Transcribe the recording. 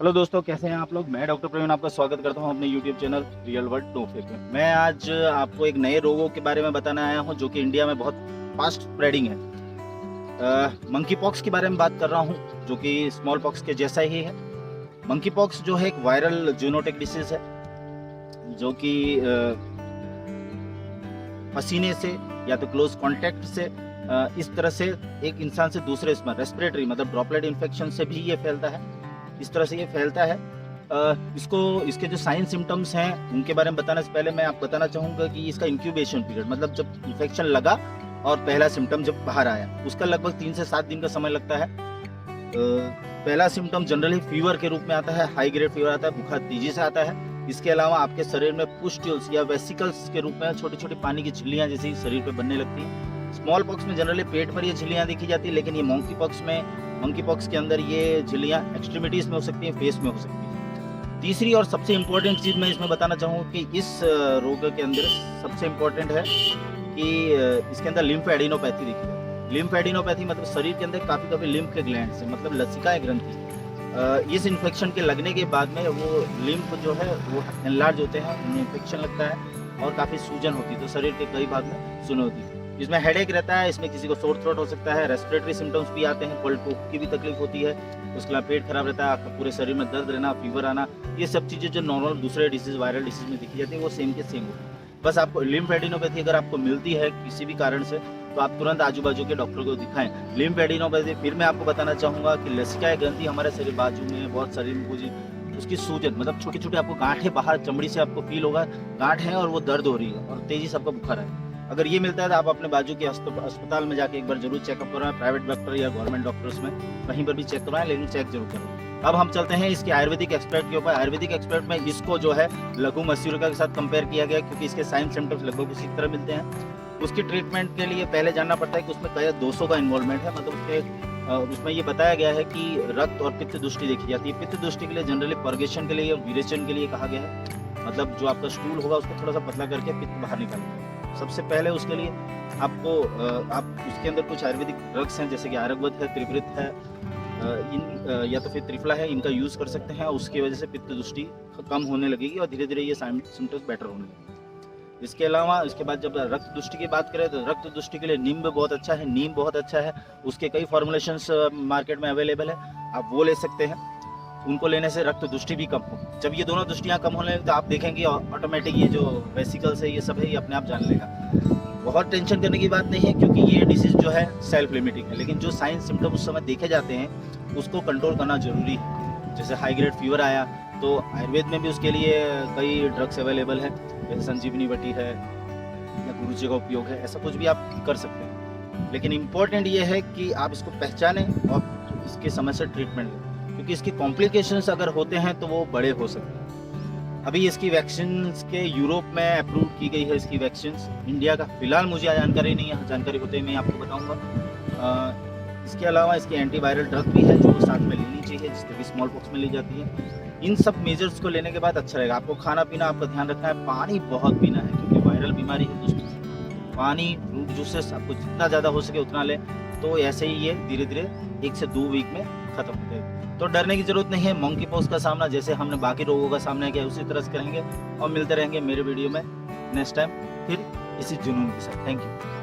Hello दोस्तों, कैसे हैं आप लोग। मैं डॉक्टर प्रवीण आपका स्वागत करता हूं अपने YouTube channel real world no fake में। मैं आज आपको एक नए रोगों के बारे में बताने आया हूं जो कि इंडिया में बहुत फास्ट स्प्रेडिंग है। मंकी पॉक्स के बारे में बात कर रहा हूं जो कि स्मॉल पॉक्स के जैसा ही है। मंकी पॉक्स जो है एक वायरल जूनोटिक डिसीज है जो कि पसीने से या तो क्लोज कांटेक्ट से इस तरह से एक इंसान से दूसरे इसमें रेस्पिरेटरी मतलब ड्रॉपलेट इन्फेक्शन से भी ये फैलता है। इस तरह से ये फैलता है। इसके जो साइन सिम्टम्स हैं उनके बारे में बताने से पहले मैं आपको बताना चाहूँगा कि इसका इंक्यूबेशन पीरियड मतलब जब इन्फेक्शन लगा और पहला सिम्टम जब बाहर आया उसका लगभग 3 से 7 दिन का समय लगता है। पहला सिम्टम जनरली फीवर के रूप में आता है, हाई ग्रेड फीवर आता है, बुखार तेजी से आता है। इसके अलावा आपके शरीर में पुस्ट्यूल्स या वेसिकल्स के रूप में छोटी छोटी पानी की झिल्लियाँ जैसी शरीर पे बनने लगती हैं। स्मॉल पॉक्स में जनरली पेट पर ये झिल्लियाँ देखी जाती है, लेकिन ये मंकी पॉक्स के अंदर ये झिल्लियाँ एक्सट्रीमिटीज में हो सकती हैं, फेस में हो सकती हैं। तीसरी और सबसे इम्पोर्टेंट चीज़ मैं इसमें बताना चाहूँ कि इस रोग के अंदर सबसे इम्पोर्टेंट है कि इसके अंदर लिम्फ एडिनोपैथी देखी जाती है। लिम्फ एडिनोपैथी मतलब शरीर के अंदर काफ़ी लिम्फ के ग्लैंड से मतलब लसिकाएं ग्रंथि इस इन्फेक्शन के लगने के बाद में वो लिम्फ जो है वो एनलार्ज होते हैं, उनमें इन्फेक्शन लगता है और काफ़ी सूजन होती है, तो शरीर के कई भाग में सुन होती है। इसमें हेडेक रहता है, इसमें किसी को सोर थ्रोट हो सकता है, रेस्पिरेटरी सिम्टम्स भी आते हैं, कोल्ड टू की भी तकलीफ होती है, उसके अलावा पेट खराब रहता है, आपका पूरे शरीर में दर्द रहना, फीवर आना, ये सब चीज़ें जो नॉर्मल दूसरे डिसीज वायरल डिसीज में दिखी जाती है वो सेम के सेम होती है। बस आपको लिम्फ एडिनोपैथी अगर आपको मिलती है किसी भी कारण से तो आप तुरंत आजू बाजू के डॉक्टर को दिखाएं। लिम्फ एडिनोपैथी फिर मैं आपको बताना चाहूँगा कि लसिकाएं ग्रंथि हमारे शरीर बाजू में बहुत शरीर में पूजी उसकी सूजन मतलब छोटी छोटी आपको गांठें बाहर चमड़ी से आपको फील होगा, गांठ है और वो दर्द हो रही है और तेजी से आपका बुखार है। अगर ये मिलता है तो आप अपने बाजू के अस्पताल में जाके एक बार जरूर चेकअप करवाएं, प्राइवेट डॉक्टर या गवर्नमेंट डॉक्टर्स में कहीं पर भी चेक करवाएं, लेकिन चेक जरूर करें। अब हम चलते हैं इसके आयुर्वेदिक एक्सपर्ट के ऊपर। आयुर्वेदिक एक्सपर्ट में इसको जो है लघु मसूरिका के साथ कंपेयर किया गया क्योंकि इसके साइन सिम्टम्स लगभग उसी तरह मिलते हैं। उसकी ट्रीटमेंट के लिए पहले जानना पड़ता है कि उसमें कई 200 का इन्वॉल्वमेंट है, मतलब उसमें ये बताया गया है कि रक्त और पित्त दृष्टि देखी जाती है। पित्त दृष्टि के लिए जनरली पर्गेशन के लिए और विरेचन के लिए कहा गया है, मतलब जो आपका स्टूल होगा उसको थोड़ा सा पतला करके पित्त बाहर निकालना। सबसे पहले उसके लिए आपको आप उसके अंदर कुछ आयुर्वेदिक ड्रग्स हैं जैसे कि आरगवत है, त्रिवृत है, या तो फिर त्रिफला है, इनका यूज़ कर सकते हैं। उसकी वजह से पित्त दृष्टि कम होने लगेगी और धीरे धीरे ये सिम्टम्स बेटर होने लगेंगे। इसके अलावा इसके बाद जब रक्त दृष्टि की बात करें तो रक्त दृष्टि के लिए नीम बहुत अच्छा है, नीम बहुत अच्छा है। उसके कई फॉर्मुलेशंस मार्केट में अवेलेबल है, आप वो ले सकते हैं। उनको लेने से रक्त दृष्टि भी कम हो। जब ये दोनों दृष्टियाँ कम होने तो आप देखेंगे ऑटोमेटिक ये जो वेसिकल्स है ये सब है ये अपने आप जान लेगा। बहुत टेंशन करने की बात नहीं है क्योंकि ये डिसीज जो है सेल्फ लिमिटिंग है, लेकिन जो साइन सिम्टम उस समय देखे जाते हैं उसको कंट्रोल करना जरूरी है। जैसे हाई ग्रेड फीवर आया तो आयुर्वेद में भी उसके लिए कई ड्रग्स अवेलेबल है, जैसे संजीवनी बटी है या गुरुजी का उपयोग है, ऐसा कुछ भी आप कर सकते हैं। लेकिन इम्पोर्टेंट ये है कि आप इसको पहचानें और इसके समय से ट्रीटमेंट लें क्योंकि इसकी कॉम्प्लिकेशंस अगर होते हैं तो वो बड़े हो सकते हैं। अभी इसकी वैक्सीन के यूरोप में अप्रूव की गई है इसकी वैक्सीन। इंडिया का फिलहाल मुझे जानकारी नहीं है, जानकारी होते ही मैं आपको बताऊंगा। इसके अलावा इसकी एंटीवायरल ड्रग भी है जो साथ में लेनी चाहिए, जिससे भी स्मॉल पॉक्स में ली जाती है। इन सब मेजर्स को लेने के बाद अच्छा रहेगा। आपको खाना पीना आपका ध्यान रखना है, पानी बहुत पीना है क्योंकि वायरल बीमारी है तो पानी, फ्रूट जूसेस आपको जितना ज़्यादा हो सके उतना लें, तो ऐसे ही ये धीरे धीरे 1 से 2 वीक में खत्म हो जाएगा। तो डरने की जरूरत नहीं है। मंकी पॉक्स का सामना जैसे हमने बाकी रोगों का सामना किया उसी तरह से करेंगे और मिलते रहेंगे मेरे वीडियो में नेक्स्ट टाइम फिर इसी जुनून के साथ। Thank you.